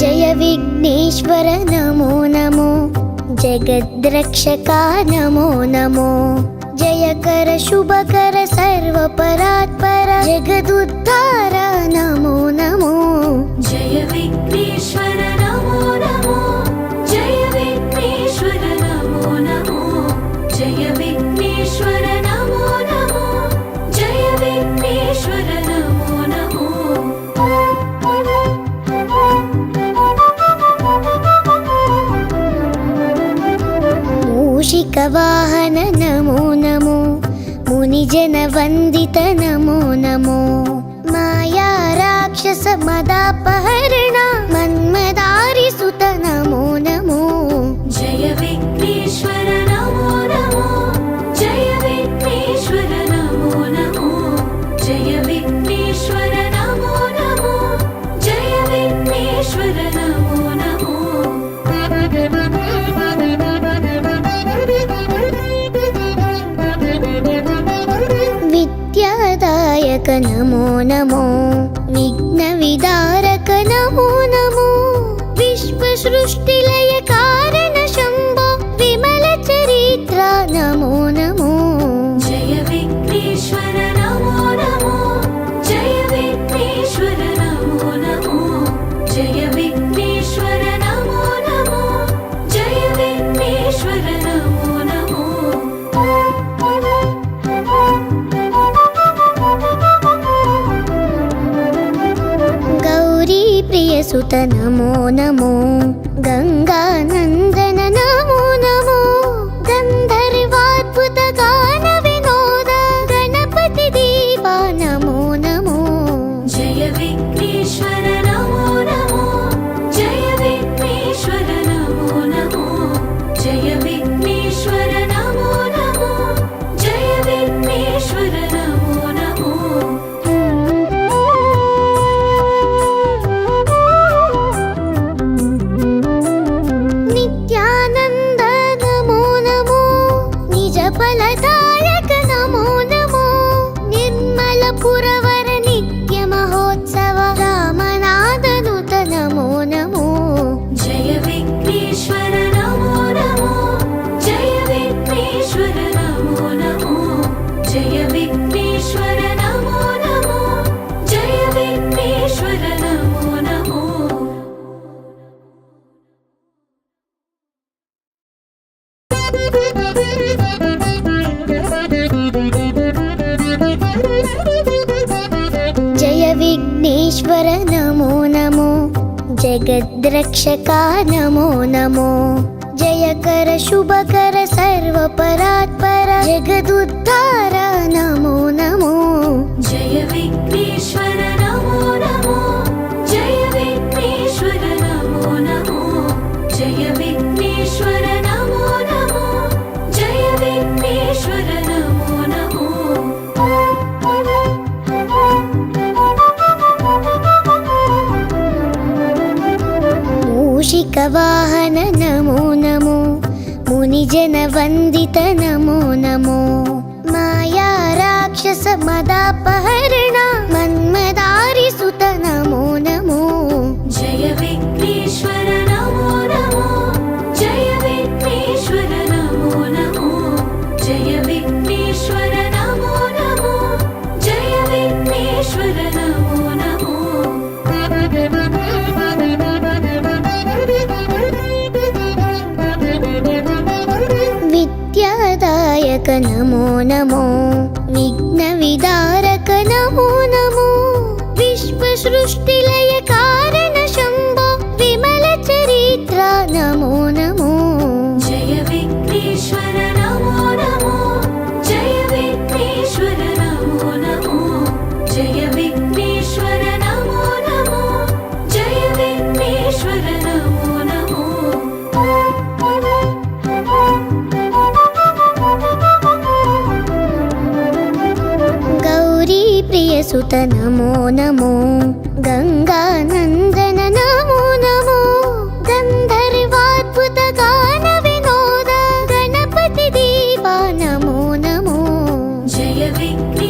जय विघ्नेश्वर नमो नमो, जगद्रक्षका नमो नमो, जयकर शुभकर सर्वपरात्पर जगदुद्धार नमो नमो। जय विघ्नेश्वर नमो नमो, जय विघ्नेश्वर नमो नमो, जय विघ्नेश्वर नमो नमो, जय विघ्नेश्वर नमो नमो। मूषिकवाहन नमो नमो, मुनिजन वन्दित नमो नमो, माया राक्षस मदापहरण मन्मदारि सुत नमो नमो। जय विघ्नेश्वर नमो नमो, जय विघ्नेश्वर नमो नमो, जय विघ्नेश्वर नमो नमो, जय विघ्नेश्वर नमो नमो। विद्यादायक नमो नमो, विघ्नविदारक नमो नमो, विश्वसृष्टिलय कारण शम्भो विमल चरित्र नमो नमो। जय विघ्नेश्वर नमो नमो, जय विघ्नेश्वर नमो नमो, जय विघ्नेश्वर नमो नमो, जय विघ्नेश्वर नमो नमो। गौरी प्रियसुत नमो नमो, गंगानंदन नमो नमो, गंधर्वाद्भुत गान विनोद गणपति देवा नमो नमो। जय विघ्नेश्वर नमो नमो, जय विघ्नेश्वर नमो नमो, जय विघ्नेश्वर नमो नमो, जय विघ्नेश्वर नमो नमो। नित्यानंद नमो नमो, निज फलदायक नमो नमो, निर्मल पुरवर नित्य महोत्सव रामनादनुत नमो नमो। जय विघ्नेश्वर नमो नमो, जय विघ्नेश्वर नमो नमो, जय विघ्नेश्वर नमो नमो, जय विघ्नेश्वर नमो नमो। जय विघ्नेश्वर नमो नमो, जगद्रक्षका नमो नमो, जयकर शुभकर सर्वपरात्पर जगदुद्धार नमो नमो। जय विघ्नेश्वर नमो नमो, जय विघ्नेश्वर नमो नमो, जय विघ्नेश्वर नमो नमो, जय विघ्नेश्वर नमो नमो। मूषिकवाहन नमो नमो, मुनिजन वन्दित नमो नमो, माया राक्षस मदापहरण मन्मदारि सुत नमो नमो। जय विघ्नेश्वर नमो नमो, जय विघ्नेश्वर नमो नमो, जय विघ्नेश्वर नमो नमो, जय विघ्नेश्वर नमो नमो। विद्यादायक नमो नमो, विघ्नविदारक नमो नमो, विश्वसृष्टिलय कारण शम्भो विमल चरित्र नमो नमो। जय विघ्नेश्वर नमो नमो, जय विघ्नेश्वर नमो नमो, जय विघ्नेश्वर नमो नमो, जय विघ्नेश्वर नमो नमो। गौरी प्रियसुत नमो नमो, गंगानंदन नमो नमो, गंधर्वाद्भुत गान विनोद गणपति देवा नमो नमो। जय विघ्नेश्वर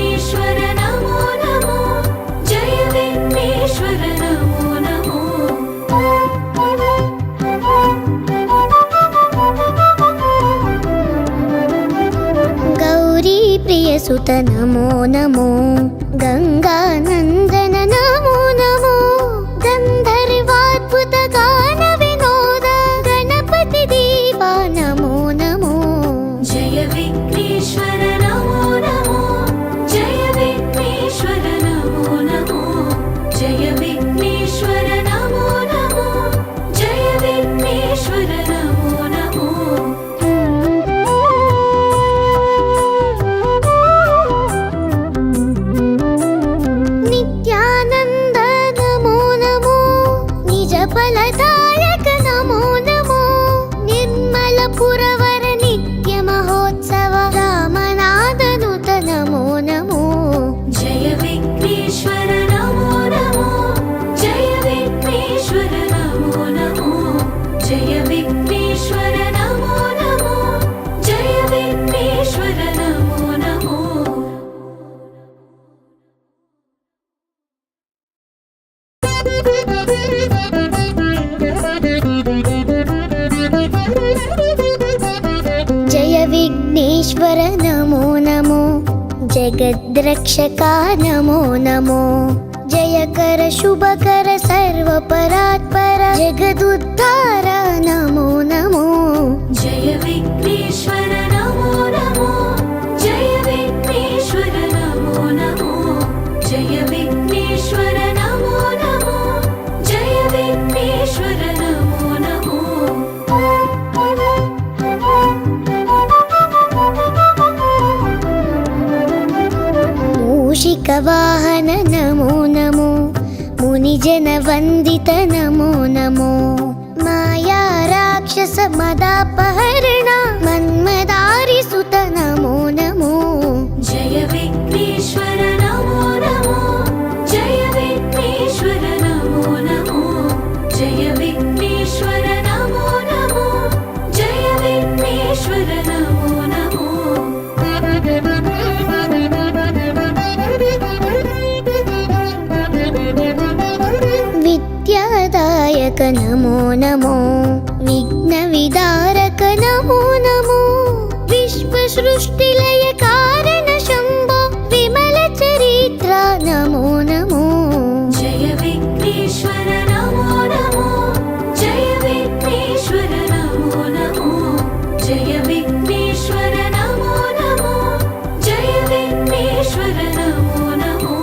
विघ्नेश्वर नमो नमो जय विघ्नेश्वर नमो नमो गौरी प्रियसुत नमो नमो गङ्गानन्दन नमो नमो गन्धर्वाद्भुत गान विनोद गणपति देवा नमो नमो जय विघ्नेश्वर नमो नमो जय विघ्नेश्वर नमो नमो जय विघ्नेश्वर विघ्नेश्वर नमो नमो जय विघ्नेश्वर नमो नमो नित्यानन्द नमो नमो निज फलदायक नमो नमो निर्मलपुरवर नित्य महोत्सव रामनाथनुत नमो नमो जय विघ्नेश्वर नमो नमो जय विघ्नेश्वर नमो नमो जय विघ्नेश्वर नमो नमो जय विघ्नेश्वर नमो नमो जय विघ्नेश्वर नमो नमो जगद्रक्षका नमो नमो जयकर शुभकर सर्वपरात्पर जगदुद्धार नमो नमो जय विघ्नेश्वर नमो नमो जय विघ्नेश्वर नमो नमो जय विघ्नेश्वर नमो नमो जय विघ्नेश्वर नमो नमो मूषिकवाहन नमो नमो मुनिजनवन्दित नमो नमो माया राक्षस मदापहरण मन्मदारिसुत नमो नमो जय विघ्नेश्वर नमो नमो जय विघ्नेश्वर नमो नमो जय विघ्नेश्वर नमो नमो जय विघ्नेश्वर नमो नमो विद्यादायक नमो नमो विघ्नविदारक नमो नमो विश्वसृष्टिलय कारण शम्भो विमलचरित्र नमो नमो जय विघ्नेश्वर नमो नमो जय विघ्नेश्वर नमो नमो जय विघ्नेश्वर नमो नमो जय विघ्नेश्वर नमो नमो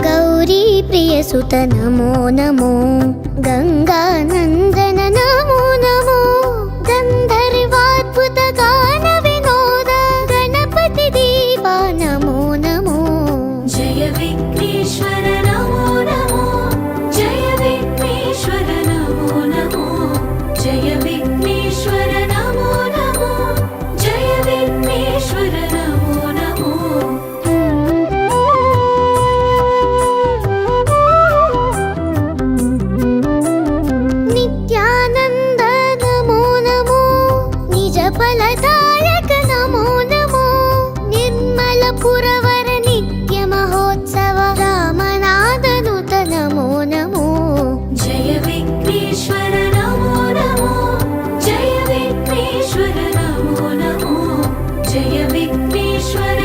गौरी प्रियसुत नमो नमो गङ्गानन्दन नमो नमो गन्धर्वाद्भुत गान विनोद गणपति देवा नमो नमो जय विघ्नेश्वर नमो नमो जय विघ्नेश्वर नमो नमो जय विघ्नेश्वर नमो नमो जय विघ्नेश्वर नमो नमो नित्यानन्द नमो नमो निज फलदायक नमो नमो निर्मलपुरवर नित्य महोत्सव रामनाथनुत नमो नमो जय विघ्नेश्वर नमो नमो जय विघ्नेश्वर नमो नमो जय विघ्नेश्वर